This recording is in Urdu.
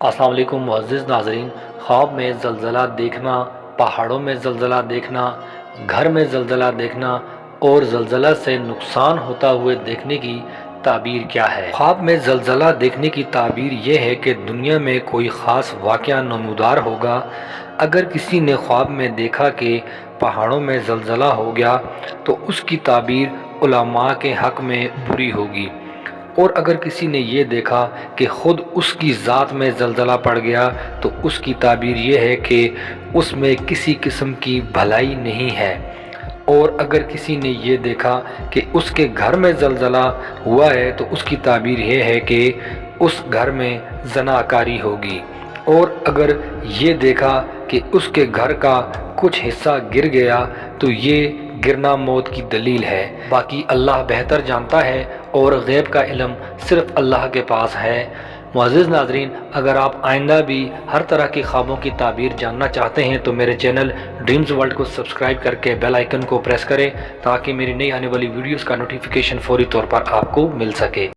السلام علیکم معزز ناظرین، خواب میں زلزلہ دیکھنا، پہاڑوں میں زلزلہ دیکھنا، گھر میں زلزلہ دیکھنا اور زلزلہ سے نقصان ہوتا ہوئے دیکھنے کی تعبیر کیا ہے؟ خواب میں زلزلہ دیکھنے کی تعبیر یہ ہے کہ دنیا میں کوئی خاص واقعہ نمودار ہوگا۔ اگر کسی نے خواب میں دیکھا کہ پہاڑوں میں زلزلہ ہو گیا تو اس کی تعبیر علماء کے حق میں بری ہوگی، اور اگر کسی نے یہ دیکھا کہ خود اس کی ذات میں زلزلہ پڑ گیا تو اس کی تعبیر یہ ہے کہ اس میں کسی قسم کی بھلائی نہیں ہے، اور اگر کسی نے یہ دیکھا کہ اس کے گھر میں زلزلہ ہوا ہے تو اس کی تعبیر یہ ہے کہ اس گھر میں زناکاری ہوگی، اور اگر یہ دیکھا کہ اس کے گھر کا کچھ حصہ گر گیا تو یہ گرنا موت کی دلیل ہے۔ باقی اللہ بہتر جانتا ہے اور غیب کا علم صرف اللہ کے پاس ہے۔ معزز ناظرین، اگر آپ آئندہ بھی ہر طرح کی خوابوں کی تعبیر جاننا چاہتے ہیں تو میرے چینل ڈریمز ورلڈ کو سبسکرائب کر کے بیل آئیکن کو پریس کریں تاکہ میری نئی آنے والی ویڈیوز کا نوٹیفیکیشن فوری طور پر آپ کو مل سکے۔